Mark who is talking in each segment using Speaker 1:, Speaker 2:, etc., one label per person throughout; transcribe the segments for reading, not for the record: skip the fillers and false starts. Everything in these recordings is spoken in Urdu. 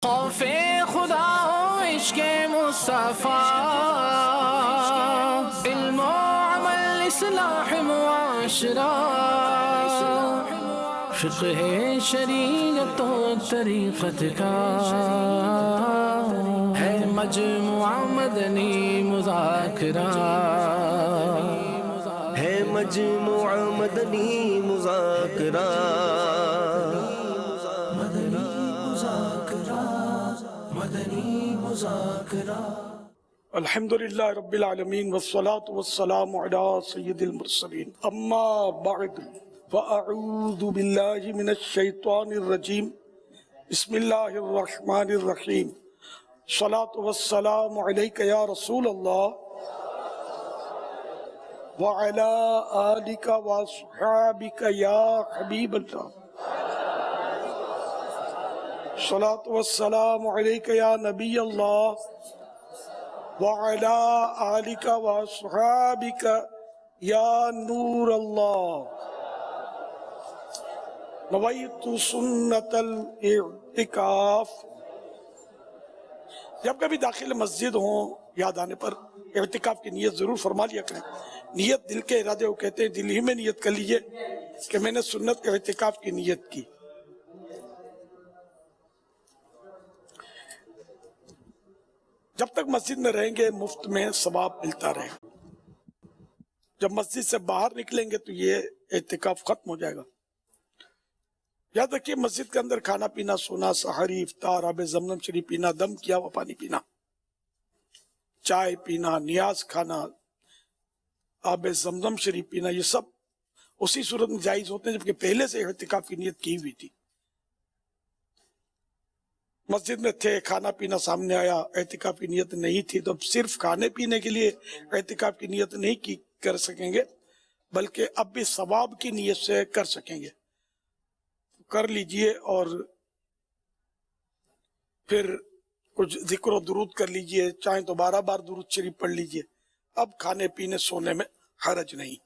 Speaker 1: خوف خدا و عشق مصطفیٰ، علم و عمل اصلاح معاشرہ، فقہ شریعت و طریقت کا ہے مجموعہ مدنی مذاکرہ،
Speaker 2: ہے مجموعہ مدنی مذاکرہ،
Speaker 3: الحمدللہ رب العالمین والصلاة والسلام علی سید المرسلین، اما بعد فاعوذ باللہ من الشیطان الرجیم، بسم اللہ الرحمن الرحیم، الصلاة والسلام علیک یا رسول اللہ وعلی آلک واصحابک یا حبیب اللہ، الصلاة والسلام علیک یا نبی اللہ وعلی آلک واصحابک یا نور اللہ، نویت سنت الاعتکاف۔ جب کبھی داخل مسجد ہوں یاد آنے پر اعتکاف کی نیت ضرور فرما لیا کریں۔ نیت دل کے ارادے کو کہتے ہیں، دل ہی میں نیت کر لیجئے کہ میں نے سنت اعتکاف کی نیت کی۔ جب تک مسجد میں رہیں گے مفت میں ثواب ملتا رہے گا، جب مسجد سے باہر نکلیں گے تو یہ اعتکاف ختم ہو جائے گا۔ یاد رکھیے مسجد کے اندر کھانا پینا، سونا، سحری، افطار، آب زمزم شریف پینا، دم کیا ہوا پانی پینا، چائے پینا، نیاز کھانا، آب زمزم شریف پینا، یہ سب اسی صورت میں جائز ہوتے ہیں جبکہ پہلے سے اعتکاف کی نیت کی ہوئی تھی۔ مسجد میں تھے، کھانا پینا سامنے آیا، اعتکاف کی نیت نہیں تھی تو اب صرف کھانے پینے کے لیے اعتکاف کی نیت نہیں کر سکیں گے، بلکہ اب بھی ثواب کی نیت سے کر سکیں گے۔ کر لیجئے اور پھر کچھ ذکر و درود کر لیجئے، چاہیں تو 12 بار درود شریف پڑھ لیجئے، اب کھانے پینے سونے میں حرج نہیں۔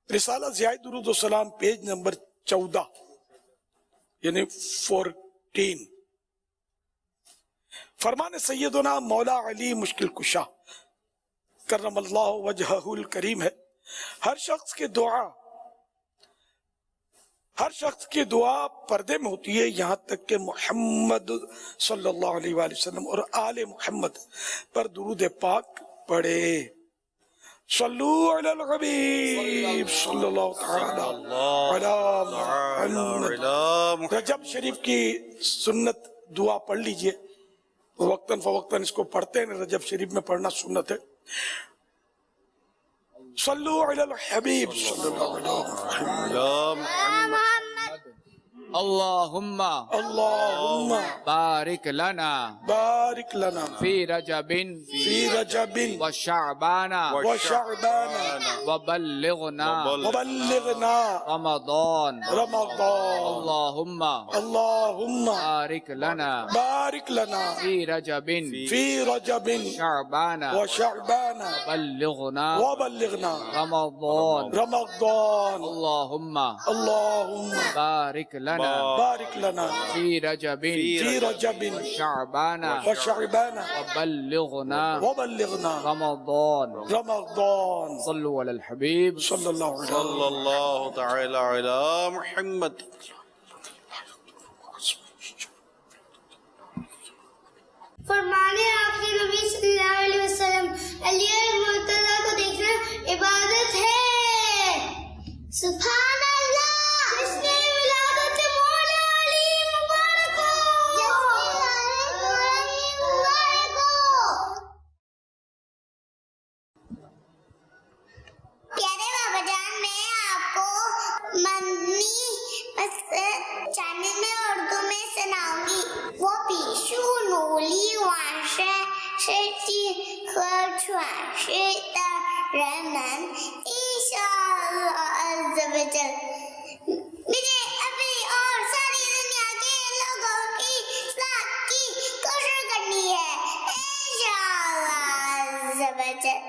Speaker 3: رسالہ ضیاء درود و سلام پیج نمبر 14 یعنی 14، فرمان سیدنا مولا علی مشکل کشا کرم اللہ وجہہ الکریم ہے۔ ہر شخص کی دعا پردے میں ہوتی ہے، یہاں تک کہ محمد صلی اللہ علیہ وآلہ وسلم اور آل محمد پر درود پاک پڑھے۔ صلو علی الحبیب صلی اللہ تعالی علی محمد۔ رجب شریف کی سنت دعا پڑھ لیجئے، وقتاً فوقتاً اس کو پڑھتے ہیں، رجب شریف میں پڑھنا سنت ہے۔ صلو علی الحبیب صلی اللہ علیہ محمد۔
Speaker 4: اللہم بارک لنا فی رجب وشعبان وبلغنا رمضان۔ اللہم بارک لنا فی رجب وشعبان وبلغنا رمضان۔ اللہم بارک لنا فی رجب وشعبان وبلغنا رمضان۔ صلو علی الحبیب
Speaker 3: صلی اللہ
Speaker 2: صلی اللہ تعالی علی محمد۔
Speaker 5: فرمانے آخری نبی صلی اللہ علیہ وسلم، علی المرتضیٰ کو دیکھنا عبادت ہے۔ سبحان اللہ، جس نے ولادت مولا علی مبارک ہو۔ پیارے بابا جان، میں آپ کو مدنی چینل میں اردو میں سناؤں گی۔ وہ پیشو نولی وانشے شیٹی خرچوانشے رمن انشاءاللہ عز و جل۔ مجھے ابھی اور ساری دنیا کے لوگوں کی اصلاح کی کوشش کرنی ہے انشاءاللہ عز و جل۔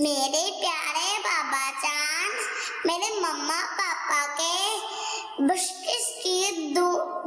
Speaker 5: میرے پیارے بابا جان، میرے مما پاپا کے بخشش کی دعا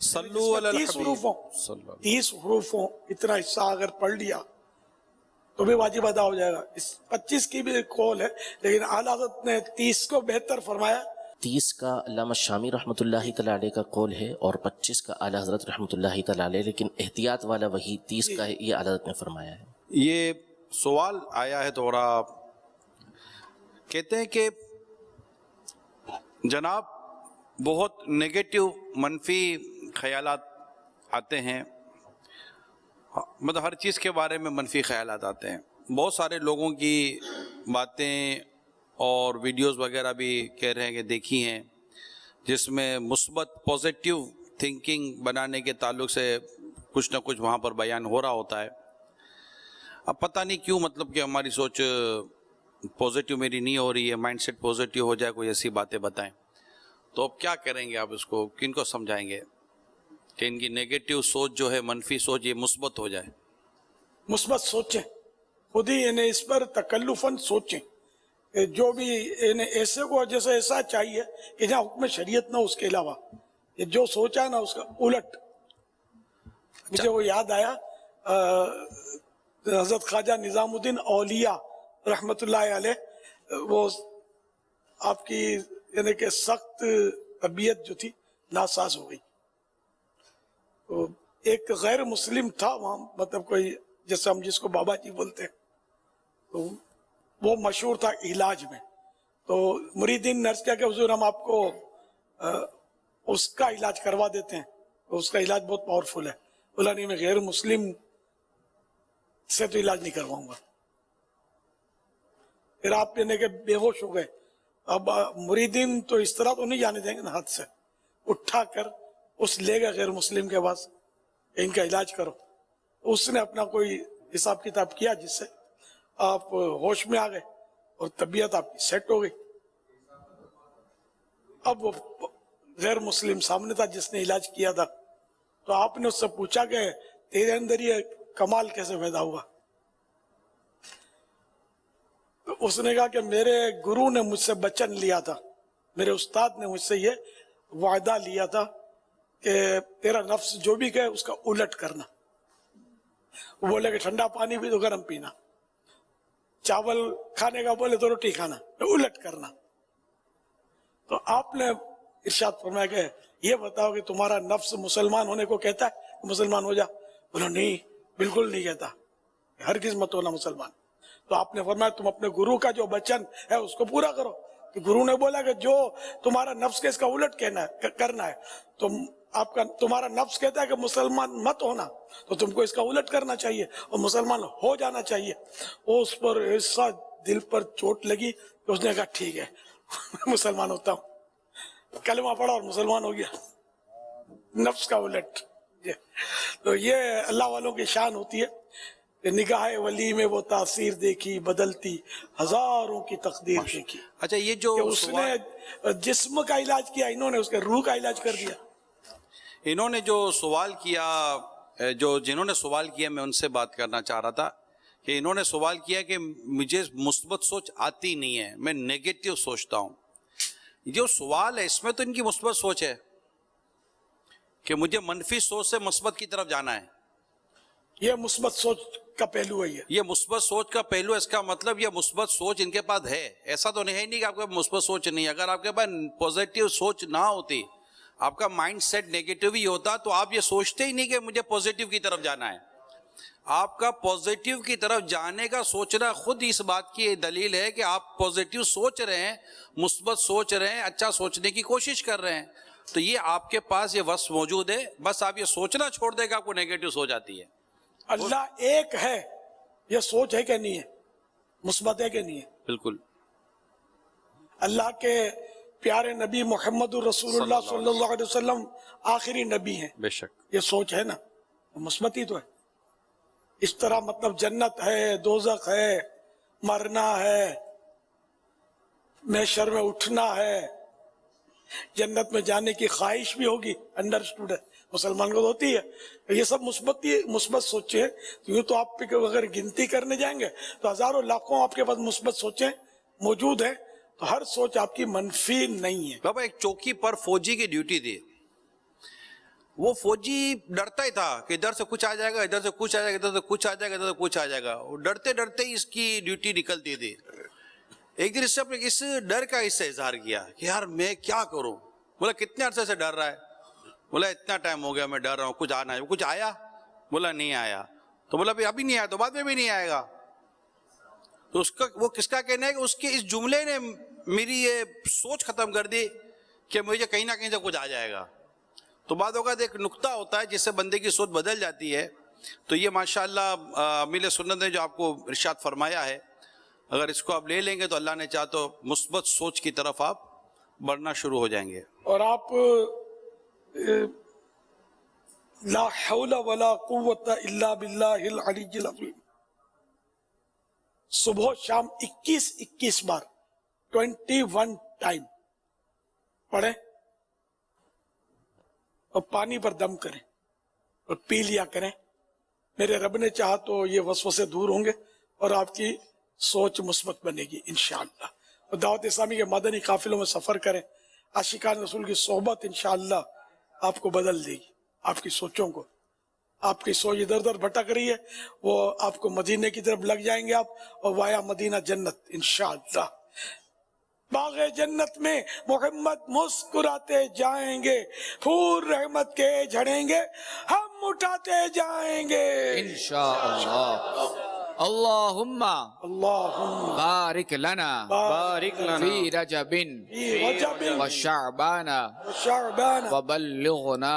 Speaker 2: صلو علی الحبیب
Speaker 3: 30 حروفوں اتنا حصہ اگر پڑھ لیا تو بھی واجب ادا ہو جائے گا. اس 25 کی بھی قول ہے لیکن اعلیٰ حضرت نے 30 کو بہتر فرمایا.
Speaker 6: 30 کا علامہ شامی رحمۃ اللہ تعالیٰ علیہ کا قول ہے اور 25 کا اعلیٰ حضرت رحمۃ اللہ تعالیٰ علیہ، لیکن احتیاط والا وہی 30 کا ہے، یہ اعلیٰ حضرت نے فرمایا ہے.
Speaker 2: یہ سوال آیا ہے تھوڑا، کہتے ہیں کہ جناب بہت نگیٹو منفی خیالات آتے ہیں، مطلب ہر چیز کے بارے میں منفی خیالات آتے ہیں. بہت سارے لوگوں کی باتیں اور ویڈیوز وغیرہ بھی کہہ رہے ہیں کہ دیکھی ہیں جس میں مثبت پازیٹیو تھنکنگ بنانے کے تعلق سے کچھ نہ کچھ وہاں پر بیان ہو رہا ہوتا ہے. اب پتہ نہیں کیوں مطلب کہ ہماری سوچ پازیٹیو میری نہیں ہو رہی ہے، مائنڈ سیٹ پازیٹیو ہو جائے، کوئی ایسی باتیں بتائیں. تو اب کیا کریں گے آپ اس کو، کن کو سمجھائیں گے کہ ان کی نیگیٹو سوچ جو ہے، منفی سوچ، یہ مثبت ہو جائے؟
Speaker 3: مثبت سوچیں، خود ہی انہیں اس پر تکلفاً سوچیں کہ جو بھی انہیں ایسے کو جیسے ایسا چاہیے کہ جہاں حکم شریعت نہ اس کے علاوہ، یہ جو سوچا نا اس کا الٹ. مجھے وہ یاد آیا حضرت خواجہ نظام الدین اولیاء رحمت اللہ علیہ، وہ آپ کی یعنی کہ سخت طبیعت جو تھی ناساز ہو گئی. تو ایک غیر مسلم تھا وہاں، مطلب کوئی جیسے ہم جس کو بابا جی بولتے ہیں، تو وہ مشہور تھا علاج میں. تو مریدین نرس کیا کہ حضور ہم آپ کو اس کا علاج کروا دیتے ہیں، تو اس کا علاج بہت پاورفل ہے. بولا نہیں، میں غیر مسلم سے تو علاج نہیں کرواؤں گا. پھر آپ کہنے کے بے ہوش ہو گئے. اب مریدین تو اس طرح تو نہیں جانے دیں گے نا، ہاتھ سے اٹھا کر اس لے گئے غیر مسلم کے پاس، ان کا علاج کرو. اس نے اپنا کوئی حساب کتاب کیا جس سے آپ ہوش میں آ گئے اور طبیعت آپ کی سیٹ ہو گئی. اب وہ غیر مسلم سامنے تھا جس نے علاج کیا تھا، تو آپ نے اس سے پوچھا کہ تیرے اندر یہ کمال کیسے پیدا ہوا؟ اس نے کہا کہ میرے گرو نے مجھ سے وچن لیا تھا، میرے استاد نے مجھ سے یہ وعدہ لیا تھا کہ تیرا نفس جو بھی کہے اس کا الٹ کرنا. وہ بولے کہ ٹھنڈا پانی بھی تو گرم پینا، چاول کھانے کا بولے تو روٹی کھانا، الٹ کرنا. تو آپ نے ارشاد فرمایا کہ یہ بتاؤ کہ تمہارا نفس مسلمان ہونے کو کہتا ہے مسلمان ہو جا؟ بولا نہیں، بالکل نہیں کہتا، ہرگز مت ہونا مسلمان. تو آپ نے فرمایا تم اپنے گرو کا جو وچن ہے اس کو پورا کرو. کہ گرو نے بولا کہ جو تمہارا نفس کے اس کا الٹ کرنا ہے، تو تمہارا نفس کہتا ہے کہ مسلمان مت ہونا، تو تم کو اس کا الٹ کرنا چاہیے اور مسلمان ہو جانا چاہیے. وہ اس پر ایسا دل پر چوٹ لگی کہ اس نے کہا ٹھیک ہے مسلمان ہوتا ہوں. کلمہ پڑھا اور مسلمان ہو گیا، نفس کا الٹ. تو یہ اللہ والوں کی شان ہوتی ہے کہ نگاہ ولی میں وہ تاثیر دیکھی، بدلتی ہزاروں کی تقدیر دیکھی.
Speaker 2: اچھا، یہ جو
Speaker 3: کہ اس نے جسم کا علاج کیا، انہوں نے اس کے روح کا علاج کر دیا.
Speaker 2: انہوں نے جو سوال کیا، جنہوں نے سوال کیا، میں ان سے بات کرنا چاہ رہا تھا کہ انہوں نے سوال کیا کہ مجھے مثبت سوچ آتی نہیں ہے، میں نیگیٹو سوچتا ہوں. جو سوال ہے اس میں تو ان کی مثبت سوچ ہے کہ مجھے منفی سوچ سے مثبت کی طرف جانا ہے.
Speaker 3: یہ مثبت سوچ کا پہلو ہے.
Speaker 2: یہ مثبت سوچ کا پہلو ہے. اس کا مطلب یہ مثبت سوچ ان کے پاس ہے. ایسا تو نہیں کہ آپ کے پاس مثبت سوچ نہیں ہے. اگر آپ کے پاس پازیٹیو سوچ نہ ہوتی، آپ کا مائنڈ سیٹ نیگیٹو ہی ہوتا، تو آپ یہ سوچتے ہی نہیں کہ مجھے پازیٹیو کی طرف جانا ہے. آپ کا پازیٹیو کی طرف جانے کا سوچنا خود اس بات کی دلیل ہے کہ آپ پازیٹیو سوچ رہے ہیں، مثبت سوچ رہے ہیں، اچھا سوچنے کی کوشش کر رہے ہیں. تو یہ آپ کے پاس یہ وصف موجود ہے. بس آپ یہ سوچنا چھوڑ دیں کہ آپ کو نیگیٹو سوچ آتی ہے.
Speaker 3: اللہ ایک ہے، یہ سوچ ہے کہ نہیں ہے، مثبت ہے کہ نہیں ہے؟
Speaker 2: بالکل.
Speaker 3: اللہ کے پیارے نبی محمد الرسول اللہ صلی اللہ علیہ وسلم آخری نبی ہیں.
Speaker 2: بے شک
Speaker 3: یہ سوچ ہے نا، مثبت ہی تو ہے. اس طرح مطلب جنت ہے، دوزخ ہے، مرنا ہے، محشر میں اٹھنا ہے، جنت میں جانے کی خواہش بھی ہوگی، انڈرسٹوڈ ہے، مسلمان کو ہوتی ہے. یہ سب مثبت سوچیں. یوں تو آپ اگر گنتی کرنے جائیں گے تو ہزاروں لاکھوں آپ کے پاس مثبت سوچیں موجود ہیں. تو ہر سوچ آپ کی منفی نہیں ہے.
Speaker 2: بابا ایک چوکی پر فوجی کی ڈیوٹی تھی، وہ فوجی ڈرتا ہی تھا کہ ادھر سے کچھ آ جائے گا، ادھر سے کچھ آ جائے گا، ادھر سے کچھ آ جائے گا، ادھر سے کچھ آ جائے گا. وہ ڈرتے ڈرتے ہی اس کی ڈیوٹی نکلتی تھی. ایک دن اس ڈر کا اس سے اظہار کیا کہ یار میں کیا کروں. بولا کتنے عرصے سے ڈر رہا ہے؟ بولا اتنا ٹائم ہو گیا میں ڈر رہا ہوں، کچھ آنا ہے. کچھ آیا؟ بولا نہیں آیا. تو بولا ابھی نہیں آیا تو بعد میں بھی نہیں آئے گا. تو وہ کس کا کہنا ہے کہ اس کے اس جملے نے میری یہ سوچ ختم کر دی کہ مجھے کہیں نہ کہیں سے کچھ آ جائے گا. تو بعد اوقات ایک نقطہ ہوتا ہے جس سے بندے کی سوچ بدل جاتی ہے. تو یہ ماشاءاللہ امیر سنت نے جو آپ کو ارشاد فرمایا ہے، اگر اس کو آپ لے لیں گے تو اللہ نے چاہا تو مثبت سوچ کی طرف آپ بڑھنا شروع ہو جائیں گے.
Speaker 3: اور آپ لا حول ولا قوت الا باللہ العلی العظیم صبح و شام 21 بار 21 ٹائم پڑھیں اور پانی پر دم کریں اور پی لیا کریں. میرے رب نے چاہا تو یہ وسوسے دور ہوں گے اور آپ کی سوچ مثبت بنے گی انشاءاللہ. اور دعوت اسلامی کے مدنی قافلوں میں سفر کریں. عاشقان رسول کی صحبت انشاءاللہ آپ کو بدل دے گی، آپ کی سوچوں کو. آپ کی سوچ ادھر ادھر بھٹک رہی ہے، وہ آپ کو مدینے کی طرف لگ جائیں گے آپ، اور وایا مدینہ جنت انشاءاللہ. باغ جنت میں محمد مسکراتے جائیں گے، پھول رحمت کے جھڑیں گے، ہم اٹھاتے جائیں گے
Speaker 4: انشاءاللہ. اللہم بارک لنا فی رجب وشعبان وبلغنا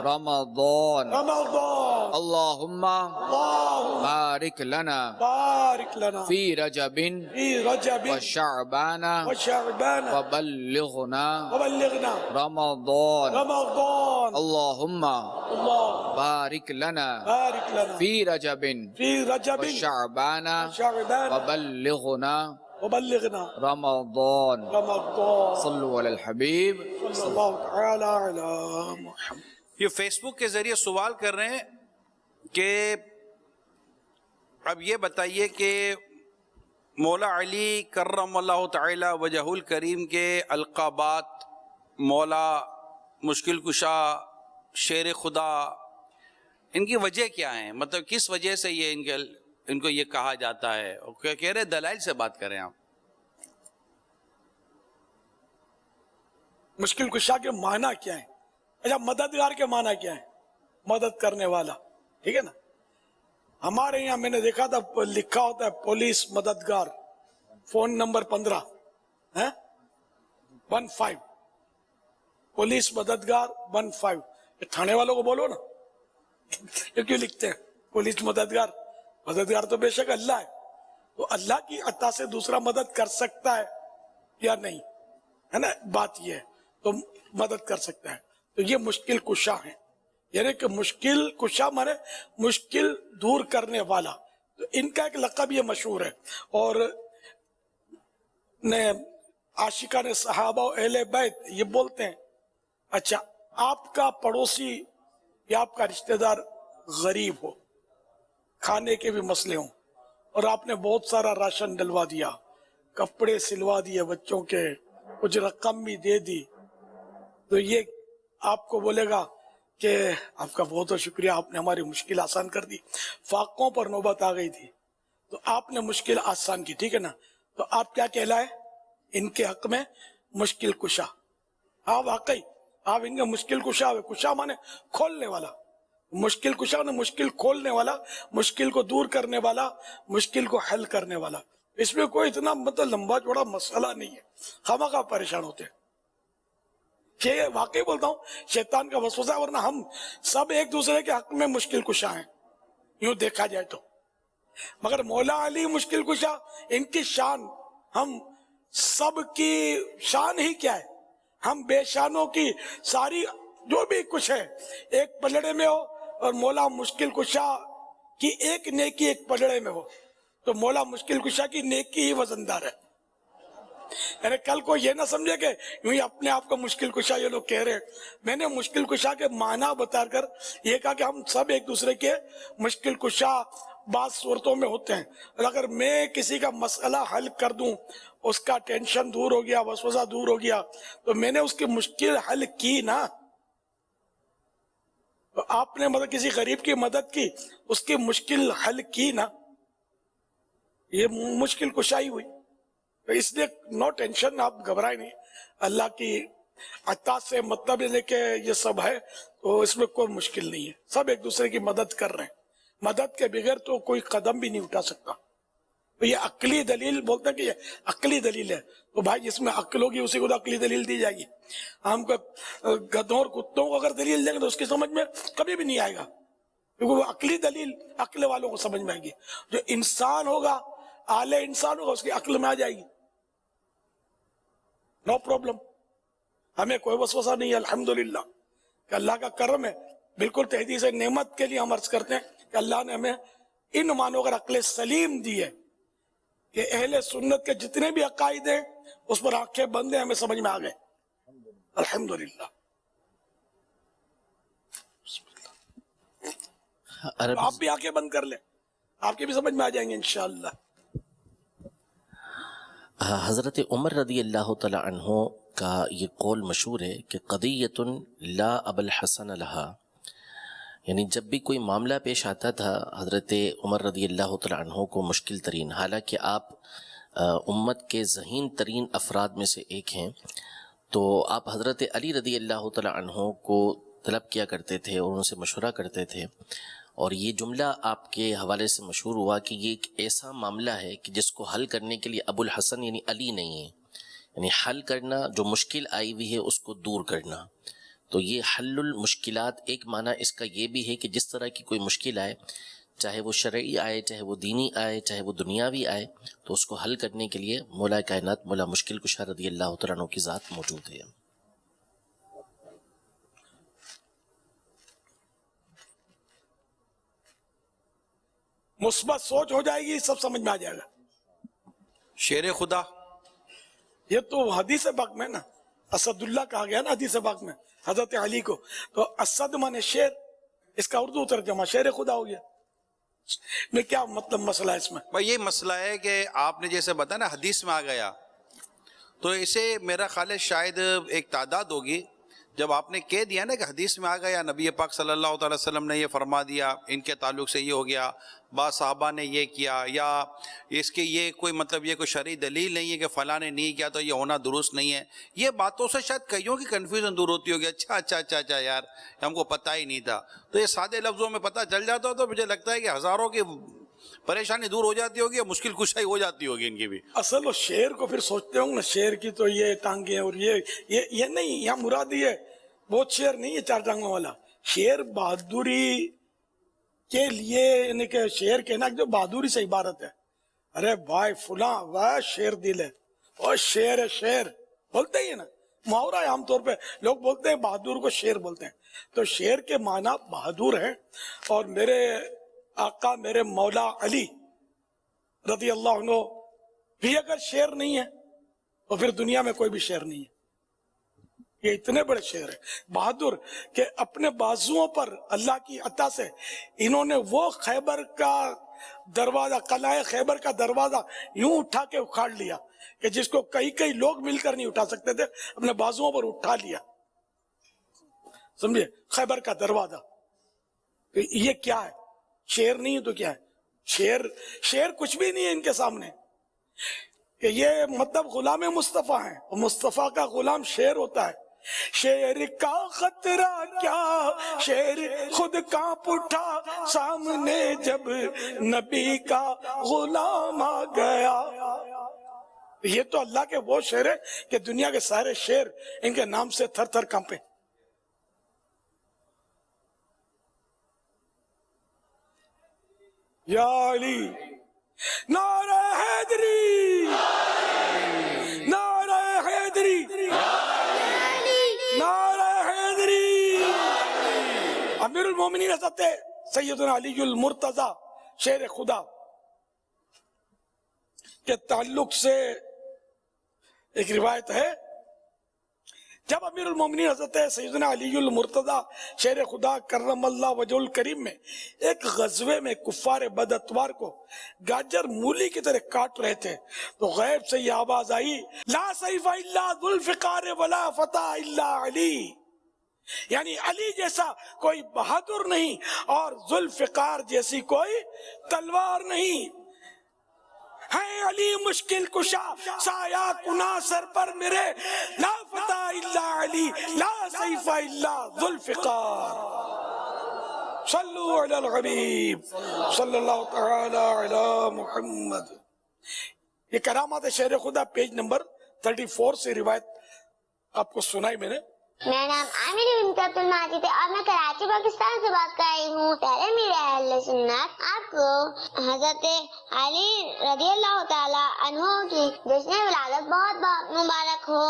Speaker 4: رمضان. اللہم بارک لنا فی رجب وشعبان وبلغنا رمضان. اللہم بارک لنا فی رجب وشعبان وبلغنا رمضان. صلو علی الحبیب.
Speaker 2: یہ فیس بک کے ذریعے سوال کر رہے ہیں کہ اب یہ بتائیے کہ مولا علی کرم اللہ تعالی وجہ الکریم کے القابات مولا، مشکل کشا، شیر خدا، ان کی وجہ کیا ہیں؟ مطلب کس وجہ سے یہ ان کو یہ کہا جاتا ہے؟ کہہ رہے دلائل سے بات کریں آپ.
Speaker 3: مشکل کشا کے معنی کیا ہے؟ اچھا، مددگار کے معنی کیا ہے؟ مدد کرنے والا، ٹھیک ہے نا. ہمارے یہاں میں نے دیکھا تھا لکھا ہوتا ہے پولیس مددگار، فون نمبر 15 15 پولیس مددگار 15. یہ تھانے والوں کو بولو نا، یہ کیوں لکھتے ہیں پولیس مددگار؟ مددگار تو بے شک اللہ ہے. تو اللہ کی عطا سے دوسرا مدد کر سکتا ہے یا نہیں، ہے نا؟ بات یہ ہے. تو مدد کر سکتا ہے. تو یہ مشکل کشا ہیں، یعنی کہ مشکل کشا مانے مشکل دور کرنے والا. تو ان کا ایک لقب یہ مشہور ہے. اور عاشقان صحابہ و اہل بیت یہ بولتے ہیں، اچھا آپ کا پڑوسی یا آپ کا رشتہ دار غریب ہو، کھانے کے بھی مسئلے ہوں، اور آپ نے بہت سارا راشن ڈلوا دیا، کپڑے سلوا دیے بچوں کے، کچھ رقم بھی دے دی، تو یہ آپ کو بولے گا کہ آپ کا بہت بہت شکریہ، آپ نے ہماری مشکل آسان کر دی. فاقوں پر نوبت آ گئی تھی تو آپ نے مشکل آسان کی، ٹھیک ہے نا. تو آپ کیا کہلائے ان کے حق میں؟ مشکل کشا. ہاں واقعی آپ ان کا مشکل کشا ہوئے. کشا مانے کھولنے والا، مشکل کشا نے مشکل کھولنے والا، مشکل کو دور کرنے والا، مشکل کو حل کرنے والا. اس میں کوئی اتنا مطلب لمبا چوڑا مسئلہ نہیں ہے، خواہ پریشان ہوتے ہیں. کہ واقعی بولتا ہوں شیطان کا وسوسہ ہے، ورنہ ہم سب ایک دوسرے کے حق میں مشکل کشا ہیں یوں دیکھا جائے تو. مگر مولا علی مشکل کشا، ان کی شان، ہم سب کی شان ہی کیا ہے؟ ہم بے شانوں کی ساری جو بھی کچھ ہے ایک پلڑے میں ہو، اور مولا مشکل کشا کی ایک نیکی ایک پلڑے میں ہو. تو مولا مشکل کشا کی نیکی ہی وزندار ہے. یعنی کل کو یہ نہ سمجھے کہ یوں ہی اپنے آپ کو مشکل کشا یہ لوگ کہہ رہے ہیں. میں نے مشکل کشا کے معنی بتا کر یہ کہا کہ ہم سب ایک دوسرے کے مشکل کشا بعض صورتوں میں ہوتے ہیں. اور اگر میں کسی کا مسئلہ حل کر دوں، اس کا ٹینشن دور ہو گیا، وسوسہ دور ہو گیا، تو میں نے اس کی مشکل حل کی نا. آپ نے مطلب کسی غریب کی مدد کی, اس کی مشکل حل کی نا, یہ مشکل کشائی ہوئی. تو اس لیے نو ٹینشن, آپ گھبرائے نہیں. اللہ کی عطا سے مطلب یہ کہ یہ سب ہے, تو اس میں کوئی مشکل نہیں ہے. سب ایک دوسرے کی مدد کر رہے ہیں. مدد کے بغیر تو کوئی قدم بھی نہیں اٹھا سکتا. تو یہ عقلی دلیل بولتے ہیں کہ یہ عقلی دلیل ہے, تو بھائی جس میں عقل ہوگی اسی کو تو عقلی دلیل دی جائے گی. ہم کو گدھوں اور کتوں کو اگر دلیل دیں گے تو اس کی سمجھ میں کبھی بھی نہیں آئے گا, کیونکہ وہ عقلی دلیل عقل والوں کو سمجھ میں آئے گی. جو انسان ہوگا, اعلی انسان ہوگا, اس کی عقل میں آ جائے گی. نو پرابلم, ہمیں کوئی وسوسہ نہیں ہے الحمدللہ, کہ اللہ کا کرم ہے. بالکل تحدیث نعمت کے لیے ہم عرض کرتے ہیں کہ اللہ نے ہمیں ان معنوں کا عقل سلیم دی ہے کہ اہل سنت کے جتنے بھی عقائد ہیں اس پر آنکھیں بند ہیں, ہمیں سمجھ میں آ گئے الحمدللہ. آپ بھی آنکھیں بند کر لیں, آپ کے بھی سمجھ میں آ جائیں گے انشاءاللہ.
Speaker 6: حضرت عمر رضی اللہ تعالی عنہ کا یہ قول مشہور ہے کہ قضیۃ لا ابا الحسن لہا, یعنی جب بھی کوئی معاملہ پیش آتا تھا حضرت عمر رضی اللہ تعالی عنہ کو مشکل ترین, حالانکہ آپ امت کے ذہین ترین افراد میں سے ایک ہیں, تو آپ حضرت علی رضی اللہ تعالی عنہ کو طلب کیا کرتے تھے اور ان سے مشورہ کرتے تھے. اور یہ جملہ آپ کے حوالے سے مشہور ہوا کہ یہ ایک ایسا معاملہ ہے کہ جس کو حل کرنے کے لیے ابو الحسن یعنی علی نہیں ہے, یعنی حل کرنا جو مشکل آئی ہوئی ہے اس کو دور کرنا. تو یہ حل المشکلات ایک معنی اس کا یہ بھی ہے کہ جس طرح کی کوئی مشکل آئے, چاہے وہ شرعی آئے, چاہے وہ دینی آئے, چاہے وہ دنیاوی آئے, تو اس کو حل کرنے کے لیے مولا کائنات مولا مشکل کشا رضی اللہ تعالیٰ عنہ کی ذات موجود ہے.
Speaker 3: مثبت سوچ ہو جائے گی, سب سمجھ میں آ جائے گا.
Speaker 2: شیر خدا
Speaker 3: یہ تو حدیث پاک میں نا اسد اللہ کہا گیا نا حدیث پاک میں حضرت علی کو, تو اسد مانے شیر, اس کا اردو ترجمہ شیر خدا ہو گیا. میں کیا مطلب مسئلہ ہے اس میں؟
Speaker 2: بھائی یہ مسئلہ ہے کہ آپ نے جیسے بتایا نا حدیث میں آ گیا, تو اسے میرا خیال ہے شاید ایک تعداد ہوگی. جب آپ نے کہہ دیا نا کہ حدیث میں آ گیا, نبی پاک صلی اللہ تعالی وسلم نے یہ فرما دیا, ان کے تعلق سے یہ ہو گیا, بعض صحابہ نے یہ کیا, یا اس کے یہ کوئی مطلب یہ کوئی شرعی دلیل نہیں ہے کہ فلاں نے نہیں کیا تو یہ ہونا درست نہیں ہے, یہ باتوں سے شاید کئیوں کی کنفیوژن دور ہوتی ہوگی. اچھا یار ہم کو پتہ ہی نہیں تھا. تو یہ سادے لفظوں میں پتہ چل جاتا تو مجھے لگتا ہے کہ ہزاروں کی پریشانی دور ہو جاتی ہوگی, مشکل کشائی ہو جاتی ہوگی ان کی بھی.
Speaker 3: اصل وہ شیر کو پھر سوچتے ہوں نا, شیر کی تو یہ ٹانگیں اور یہ نہیں, یہاں مراد یہ بہت شیر نہیں ہے چار ٹانگوں والا. شیر بہادری کے لیے, یعنی کہ شیر کہنا جو بہادری سے عبارت ہے. ارے بھائی فلاں واہ شیر دل ہے, اور شیر ہے, شیر بولتے ہی نا, محاورہ ہے عام طور پہ لوگ بولتے ہیں بہادر کو شیر بولتے ہیں. تو شیر کے معنی بہادر ہے. اور میرے آقا میرے مولا علی رضی اللہ عنہ بھی اگر شیر نہیں ہے تو پھر دنیا میں کوئی بھی شیر نہیں ہے. یہ اتنے بڑے شیر ہیں بہادر کہ اپنے بازوؤں پر اللہ کی عطا سے انہوں نے وہ خیبر کا دروازہ, قلعہ خیبر کا دروازہ یوں اٹھا کے اکھاڑ لیا کہ جس کو کئی لوگ مل کر نہیں اٹھا سکتے تھے, اپنے بازوؤں پر اٹھا لیا. سمجھے, خیبر کا دروازہ. یہ کیا ہے؟ شیر نہیں ہے تو کیا ہے؟ شیر کچھ بھی نہیں ہے ان کے سامنے. کہ یہ مطلب غلام مصطفیٰ ہیں, اور مصطفیٰ کا غلام شیر ہوتا ہے. شیر کا خطرہ کیا, شیر خود کانپ اٹھا سامنے جب نبی کا غلام آ گیا. یہ تو اللہ کے وہ شیر ہے کہ دنیا کے سارے شیر ان کے نام سے تھر تھر کانپے. یا علی نعرہ حیدری, نعرہ حیدری, نعرہ حیدری. امیر المومنین حضرت سیدنا علی المرتضی شیر خدا کے تعلق سے ایک روایت ہے. جب امیر المومنین حضرت سیدنا علی المرتضی شیر خدا کرم اللہ وجہ الکریم میں ایک غزوے میں کفار بد اتوار کو گاجر مولی کی طرح کاٹ رہے تھے, تو غیب سے یہ آواز آئی, لا سیف الا ذو الفقار ولا فتح الا علی. یعنی علی جیسا کوئی بہادر نہیں اور ذوالفقار جیسی کوئی تلوار نہیں ہے، علی مشکل کشا سایہ کنا سر پر میرے، لا فتح الا علی لا سیف الا ذوالفقار۔ صلو علی الحبیب صلی اللہ تعالی علی محمد۔ یہ کرامات شہر خدا پیج نمبر 34 سے روایت آپ کو سنائی میں نے۔
Speaker 5: میرا نام عامر بنت عبد الماجد ہے اور میں کراچی پاکستان سے بات کر رہی ہوں۔ پہلے میرے اہل سنت آپ کو حضرت علی رضی اللہ تعالی عنہ کی جشن ولادت بہت بہت مبارک ہو۔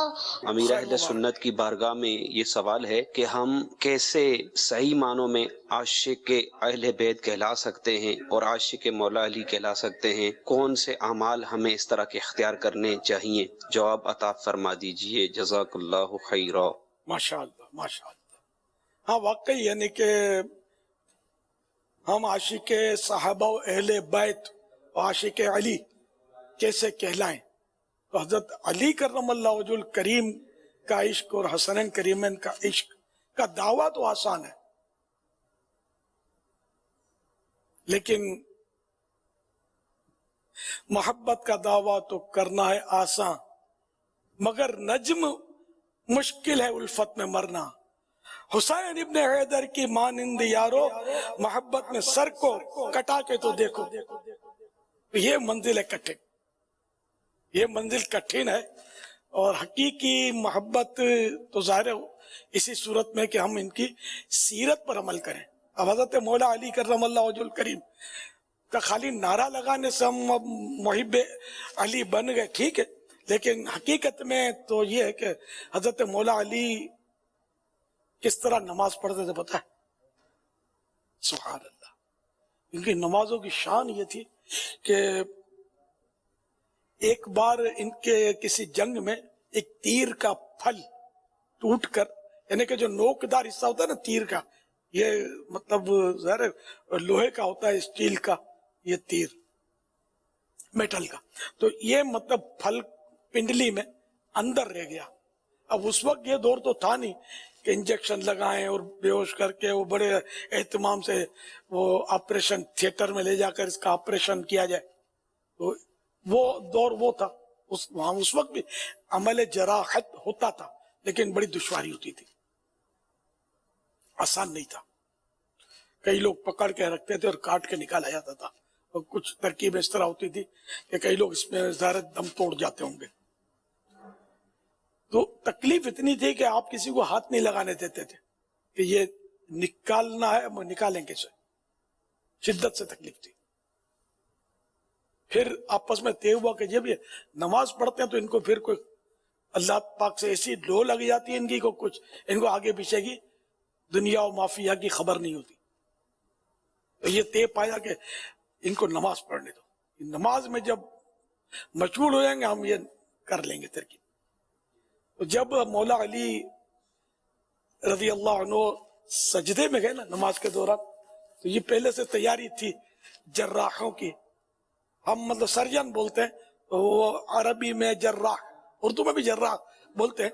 Speaker 7: امیر اہل سنت کی بارگاہ میں یہ سوال ہے کہ ہم کیسے صحیح معنوں میں عاشق اہل بیت کہلا سکتے ہیں اور عاشق مولا علی کہلا سکتے ہیں؟ کون سے اعمال ہمیں اس طرح کے اختیار کرنے چاہیے؟ جواب عطا فرما دیجئے، جزاک اللہ خیرا۔
Speaker 3: ماشاءاللہ ماشاءاللہ۔ ہاں واقعی یعنی کہ ہم عاشق صحابہ و اہل بیت و عاشق علی کیسے کہلائیں؟ تو حضرت علی کرم اللہ وجہ الکریم کا عشق اور حسنین کریمین کا عشق کا دعویٰ تو آسان ہے، لیکن محبت کا دعویٰ تو کرنا ہے آسان، مگر نجم مشکل ہے الفت میں مرنا۔ حسین ابن حیدر کی مانند یارو محبت میں سر کو کٹا کے تو دیکھو، یہ منزل ہے کٹھن، یہ منزل کٹھن ہے۔ اور حقیقی محبت تو ظاہر ہے اسی صورت میں کہ ہم ان کی سیرت پر عمل کریں۔ اب حضرت مولا علی کرم اللہ وجہ الکریم کا خالی نعرہ لگانے سے ہم اب محب علی بن گئے، ٹھیک ہے، لیکن حقیقت میں تو یہ ہے کہ حضرت مولا علی کس طرح نماز پڑھتے تھے پتہ ہے؟ سبحان اللہ، ان کی نمازوں کی شان یہ تھی کہ ایک بار ان کے کسی جنگ میں ایک تیر کا پھل ٹوٹ کر، یعنی کہ جو نوکدار حصہ ہوتا ہے نا تیر کا، یہ مطلب ظاہر لوہے کا ہوتا ہے، اسٹیل کا، یہ تیر میٹل کا، تو یہ مطلب پھل پنڈلی میں اندر رہ گیا۔ اب اس وقت یہ دور تو تھا نہیں کہ انجیکشن لگائیں اور بے ہوش کر کے وہ بڑے اہتمام سے وہ آپریشن تھیٹر میں لے جا کر اس کا آپریشن کیا جائے، تو وہ دور وہ تھا۔ وہاں اس وقت بھی عمل جراحت ہوتا تھا، لیکن بڑی دشواری ہوتی تھی، آسان نہیں تھا۔ کئی لوگ پکڑ کے رکھتے تھے اور کاٹ کے نکالا جاتا تھا، اور کچھ ترکیب اس طرح ہوتی تھی کہ کئی لوگ اس میں ظاہر دم توڑ جاتے ہوں گے۔ تو تکلیف اتنی تھی کہ آپ کسی کو ہاتھ نہیں لگانے دیتے تھے کہ یہ نکالنا ہے، وہ نکالیں کیسے، شدت سے تکلیف تھی۔ پھر آپس میں طے ہوا کہ جب یہ نماز پڑھتے ہیں تو ان کو پھر کوئی اللہ پاک سے ایسی لو لگ جاتی ہے ان کی کو کچھ ان کو آگے پیچھے کی دنیا و مافیا کی خبر نہیں ہوتی، تو یہ طے پایا کہ ان کو نماز پڑھنے دو، نماز میں جب مشغول ہو جائیں گے ہم یہ کر لیں گے ترکیب۔ تو جب مولا علی رضی اللہ عنہ سجدے میں گئے نا نماز کے دوران، تو یہ پہلے سے تیاری تھی جراحوں کی، ہم مطلب سرجن بولتے ہیں، تو وہ عربی میں جراح، اردو میں بھی جراح بولتے ہیں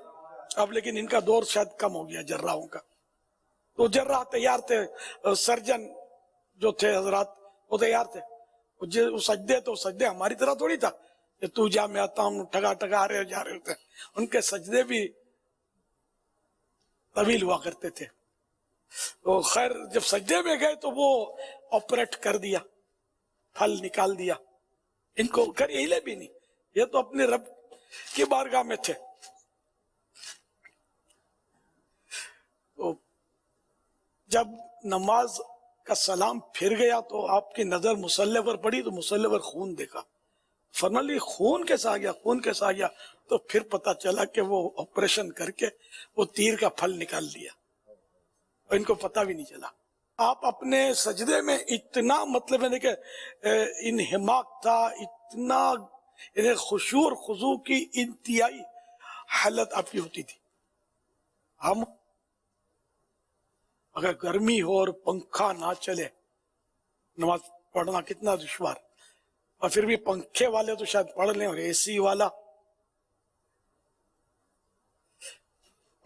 Speaker 3: اب، لیکن ان کا دور شاید کم ہو گیا جراحوں کا۔ تو جراح تیار تھے، سرجن جو تھے حضرات وہ تیار تھے، وہ سجدے تو سجدے ہماری طرح تھوڑی تھا کہ تو جا میں آتا ہوں ٹھگا ٹھگا آ رہے جا رہے ہوتے، ان کے سجدے بھی طویل ہوا کرتے تھے۔ تو خیر جب سجدے میں گئے تو وہ آپریٹ کر دیا، پھل نکال دیا، ان کو گھر ہلے بھی نہیں، یہ تو اپنے رب کی بارگاہ میں تھے۔ تو جب نماز کا سلام پھر گیا تو آپ کی نظر مصلی پر پڑی تو مصلی پر خون دیکھا، فرمایا خون کیسا آ گیا، خون کیسا آ گیا؟ تو پھر پتا چلا کہ وہ آپریشن کر کے وہ تیر کا پھل نکال دیا، اور ان کو پتا بھی نہیں چلا۔ آپ اپنے سجدے میں اتنا مطلب ہے کہ انہماک تھا، اتنا خشوع اور خضوع کی انتہائی حالت آپ کی ہوتی تھی۔ ہم اگر گرمی ہو اور پنکھا نہ چلے نماز پڑھنا کتنا دشوار، اور پھر بھی پنکھے والے تو شاید پڑھ لیں، اور اے سی والا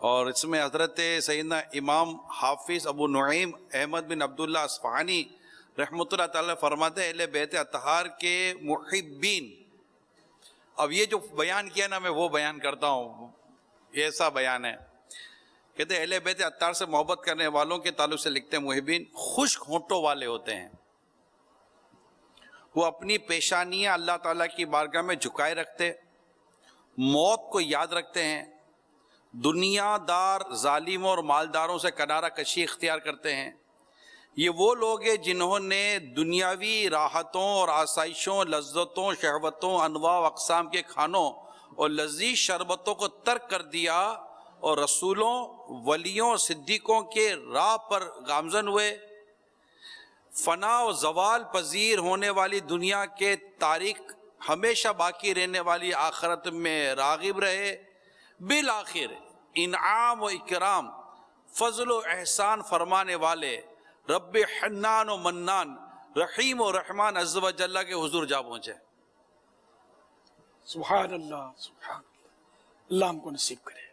Speaker 2: اور اس میں حضرت سیدنا امام حافظ ابو نعیم احمد بن عبداللہ اصفہانی رحمۃ اللہ تعالی فرماتے ہیں اہل بیت اطہار کے محبین. اب یہ جو بیان کیا نا میں وہ بیان کرتا ہوں، یہ ایسا بیان ہے. کہتے ہیں اہل بیت اطہار سے محبت کرنے والوں کے تعلق سے لکھتے ہیں محبین خشک ہونٹوں والے ہوتے ہیں. وہ اپنی پیشانیاں اللہ تعالیٰ کی بارگاہ میں جھکائے رکھتے، موت کو یاد رکھتے ہیں، دنیا دار ظالموں اور مالداروں سے کنارہ کشی اختیار کرتے ہیں. یہ وہ لوگ ہیں جنہوں نے دنیاوی راحتوں اور آسائشوں، لذتوں، شہوتوں، انواع و اقسام کے کھانوں اور لذیذ شربتوں کو ترک کر دیا اور رسولوں، ولیوں اور صدیقوں کے راہ پر گامزن ہوئے. فنا و زوال پذیر ہونے والی دنیا کے تاریخ ہمیشہ باقی رہنے والی آخرت میں راغب رہے. بالآخر انعام و اکرام، فضل و احسان فرمانے والے رب حنان و منان، رحیم و رحمان عز و جل کے حضور جا پہنچے.
Speaker 3: سبحان اللہ، سبحان اللہ. اللہ ہم کو نصیب کرے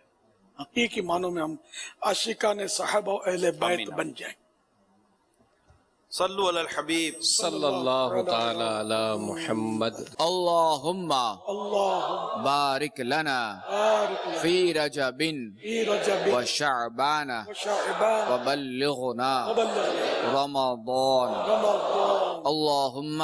Speaker 3: حقیقی معنوں میں ہم عاشقان صحابہ و اہل بیت بن جائیں.
Speaker 2: صلو علی الحبیب
Speaker 4: صلی اللہ تعالی علی محمد. اللہم
Speaker 3: اللہم
Speaker 4: بارک لنا
Speaker 3: بارک لنا
Speaker 4: فی رجب
Speaker 3: فی رجب
Speaker 4: و شعبان
Speaker 3: وشعبان
Speaker 4: وبلغنا
Speaker 3: وبلغنا
Speaker 4: رمضان.
Speaker 3: رمضان.
Speaker 4: اللہم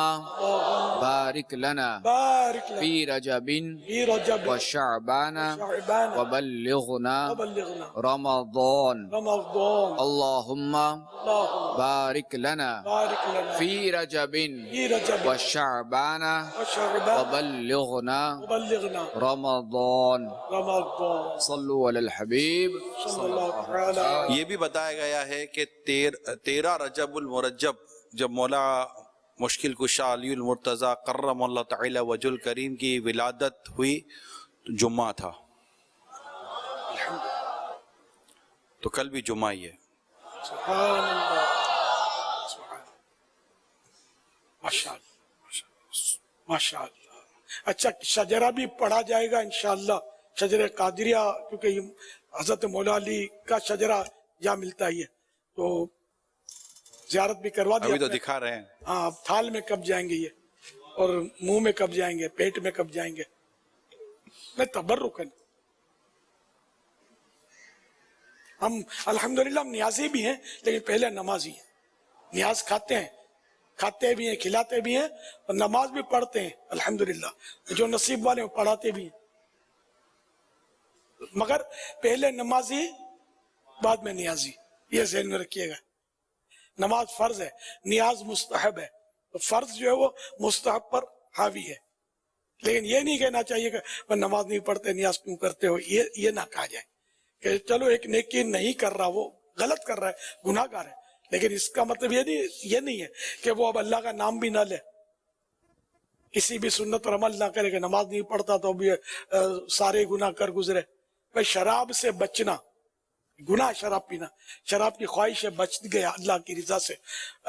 Speaker 4: بارک لنا
Speaker 3: بارک لنا
Speaker 4: فی رجب
Speaker 3: فی رجب
Speaker 4: و شعبان
Speaker 3: وشعبان
Speaker 4: وبلغنا
Speaker 3: وبلغنا
Speaker 4: رمضان.
Speaker 3: رمضان.
Speaker 4: اللہم
Speaker 3: اللہم
Speaker 4: بارک لنا
Speaker 3: بارک لنا
Speaker 4: فی رجب
Speaker 3: فی رجب
Speaker 4: و شعبان
Speaker 3: وشعبان
Speaker 4: وبلغنا
Speaker 3: وبلغنا
Speaker 4: رمضان.
Speaker 3: رمضان.
Speaker 4: صلو علی الحبیب.
Speaker 3: صلی اللہ تعالی.
Speaker 2: یہ بھی بتایا گیا ہے کہ 13 رجب المرجب جب مولا مشکل کشا علی المرتضیٰ کرم اللہ تعالی وجہ الکریم کی ولادت ہوئی تو جمعہ تھا، تو کل بھی جمعہ ہی ہے.
Speaker 3: سبحان اللہ. ماشاء اللہ، ماشاء اللہ. اچھا شجرہ بھی پڑھا جائے گا انشاءاللہ، شجرہ قادریہ، کیونکہ یہ حضرت مولا علی کا شجرہ جہاں ملتا ہی ہے، تو زیارت بھی کروا دیا.
Speaker 2: ابھی تو دکھا رہے ہیں.
Speaker 3: ہاں، اب تھال میں کب جائیں گے یہ، اور منہ میں کب جائیں گے، پیٹ میں کب جائیں گے. میں تبرک ہے. ہم الحمدللہ ہم نیازی بھی ہیں لیکن پہلے نمازی ہیں. نیاز کھاتے ہیں، کھاتے بھی ہیں، کھلاتے بھی ہیں، اور نماز بھی پڑھتے ہیں الحمدللہ. جو نصیب والے ہیں وہ پڑھاتے بھی ہیں، مگر پہلے نمازی بعد میں نیازی. یہ ذہن میں رکھیے گا. نماز فرض ہے، نیاز مستحب ہے. تو فرض جو ہے وہ مستحب پر حاوی ہے. لیکن یہ نہیں کہنا چاہیے کہ وہ نماز نہیں پڑھتے، نیاز کیوں کرتے ہو. یہ نہ کہا جائے کہ چلو ایک نیکی نہیں کر رہا، وہ غلط کر رہا ہے، گناہ گار ہے، لیکن اس کا مطلب یہ نہیں ہے کہ وہ اب اللہ کا نام بھی نہ لے، کسی بھی سنت پر عمل نہ کرے کہ نماز نہیں پڑھتا تو اب یہ سارے گناہ کر گزرے. بھائی شراب سے بچنا گناہ، شراب پینا، شراب کی خواہش سے بچ گیا اللہ کی رضا سے،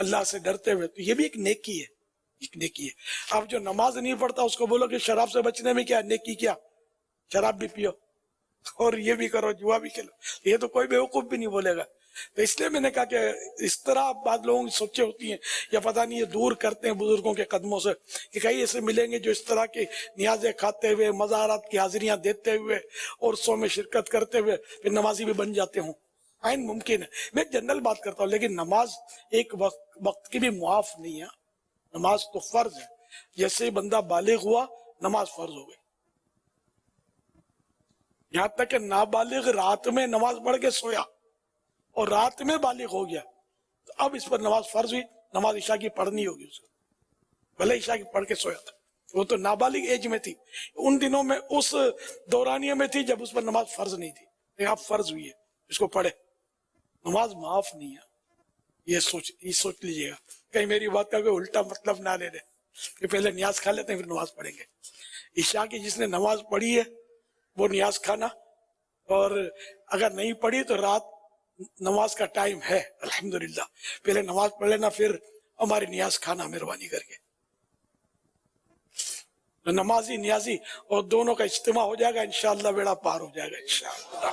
Speaker 3: اللہ سے ڈرتے ہوئے، تو یہ بھی ایک نیکی ہے، ایک نیکی ہے. اب جو نماز نہیں پڑھتا اس کو بولو کہ شراب سے بچنے میں کیا نیکی، کیا شراب بھی پیو اور یہ بھی کرو، جوا بھی کھیلو، یہ تو کوئی بیوقوف بھی نہیں بولے گا. تو اس لیے میں نے کہا کہ اس طرح بعض لوگوں کی سوچیں ہوتی ہیں، یا پتہ نہیں یہ دور کرتے ہیں بزرگوں کے قدموں سے کہ کئی ایسے ملیں گے جو اس طرح کی نیازیں کھاتے ہوئے، مزارات کی حاضریاں دیتے ہوئے، عرسوں میں شرکت کرتے ہوئے پھر نمازی بھی بن جاتے ہوں. عین ممکن ہے. میں ایک جنرل بات کرتا ہوں، لیکن نماز ایک وقت کی بھی معاف نہیں ہے. نماز تو فرض ہے. جیسے ہی بندہ بالغ ہوا نماز فرض ہو گئی. یہاں تک کہ نابالغ رات میں نماز پڑھ کے سویا اور رات میں بالغ ہو گیا تو اب اس پر نماز فرض ہوئی. نماز عشاء کی پڑھنی ہوگی اس کو، بھلے عشاء کی پڑھ کے سویا تھا. وہ تو نابالغ ایج میں تھی، ان دنوں میں اس دورانیہ میں تھی جب اس پر نماز فرض نہیں تھی. لیکن اب فرض ہوئی ہے، اس کو پڑھے. نماز معاف نہیں ہے. یہ سوچ لیجئے گا، کہیں میری بات کا کوئی الٹا مطلب نہ لے لے کہ پہلے نیاز کھا لیتے ہیں پھر نماز پڑھیں گے. عشاء کی جس نے نماز پڑھی ہے وہ نیاز کھانا، اور اگر نہیں پڑھی تو رات نماز کا ٹائم ہے الحمدللہ، پہلے نماز پڑھ لینا پھر ہماری نیاز کھانا مہربانی کر کے. نمازی نیازی اور دونوں کا اجتماع ہو جائے گا انشاءاللہ، بیڑا پار ہو جائے گا انشاءاللہ.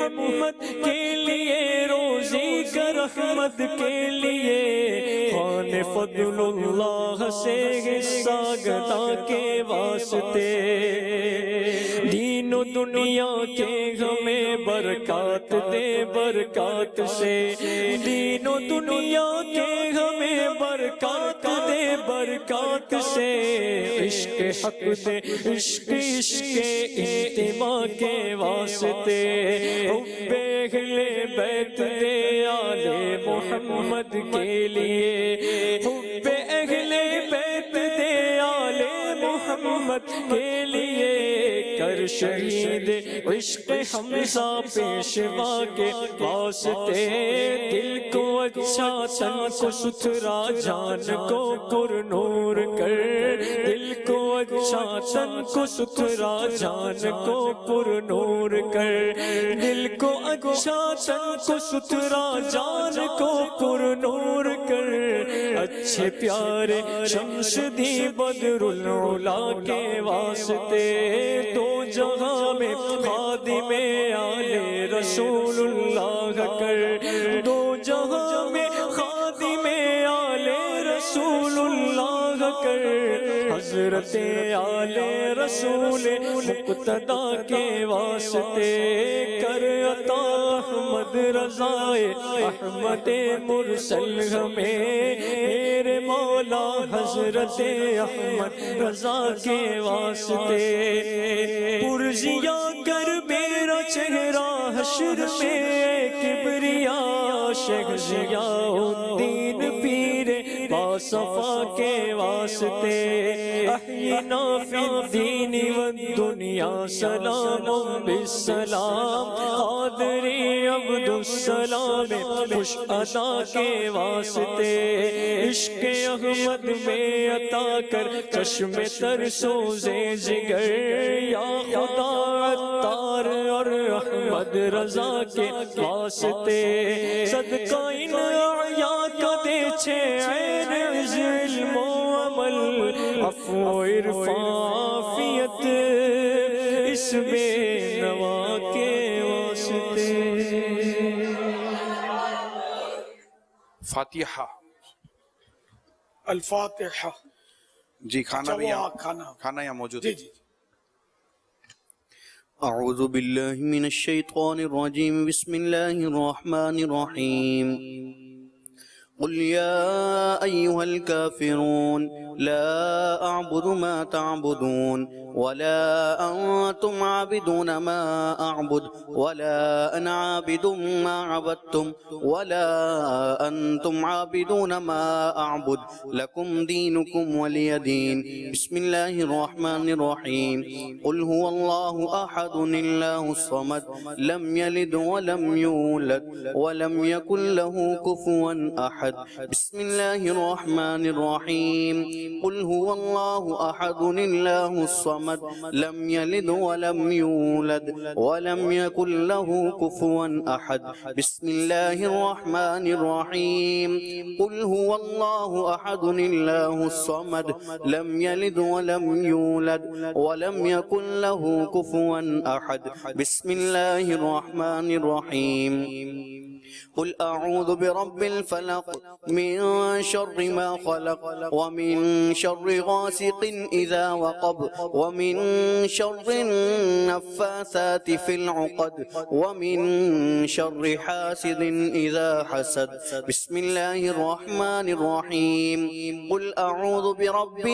Speaker 8: محمد کے لیے، روزی کا رحمت کے لیے، خوان فضل اللہ سے حصہ گدا کے واسطے، دین و دنیا کے ہمیں برکات دے برکات سے، دین و دنیا کے ہمیں برکات دے برکات سے، عشق حق دے عشق عشق اجتماع کے واسطے، حب اہل بیت دے آل محمد کے لیے، حب اہل بیت دے آل محمد کے لیے، کر شہید عشق حمزہ پیشوا کے واسطے، دل کو اچھا تن کو ستھرا جان کو پر نور کر، دل کو اچھا تن کو ستھرا جان کو پر نور کر، دل کو اچھا تن کو ستھرا جان کو پر نور کر، اچھے پیارے شمس دی بدر العلا کے واسطے، دو جہاں میں خادم آل رسول اللہ کر، دو جہاں میں خادم آل رسول اللہ کر، حضرت آل رسول مقتدی کے واسطے، کر عطا احمد رضا احمد مرسل ہمیں، میرے مولا حضرت احمد رضا کے واسطے، پرزیا کر میرا چہرہ حشر میں کبریا، شیخ ضیاء الدین پیر باصفا کے واسطے، احینا فی الدین والدنیا سلام بالسلام، قادری عبد السلام خوش ادا کے واسطے، عشق احمد میں عطا کر چشم تر سوزے جگر، یا خدا عطار اور احمد رضا کے واسطے، صدقہ ان اعیاء کا دے چھے عین عز علم و عمل، عفو و عرفان عافیت اس بے نوا کے واسطے۔
Speaker 2: فاتحہ۔
Speaker 3: الفاتحہ۔
Speaker 2: جی کھانا بھی کھانا یہاں موجود ہے۔
Speaker 9: اعوذ باللہ من الشیطان الرجیم، بسم اللہ الرحمن الرحیم، قل يا أيها الكافرون لا أعبد ما تعبدون ولا أنتم عابدون ما أعبد ولا أنا عابد ما عبدتم ولا أنتم عابدون ما أعبد لكم دينكم ولي دين بسم الله الرحمن الرحيم قل هو الله أحد الله الصمد لم يلد ولم يولد ولم يكن له كفوا أحد بسم الله الرحمن الرحيم قل هو الله أحد الله الصمد لم يلد ولم يولد ولم يكن له كفوا أحد بسم الله الرحمن الرحيم قل هو الله أحد الله الصمد لم يلد ولم يولد ولم يكن له كفوا أحد بسم الله الرحمن الرحيم قل أعوذ برب الفلق من شر ما خلق ومن شر غاسق إذا وقب ومن شر النفاثات في العقد ومن شر حاسد إذا حسد بسم الله الرحمن الرحيم قل أعوذ برب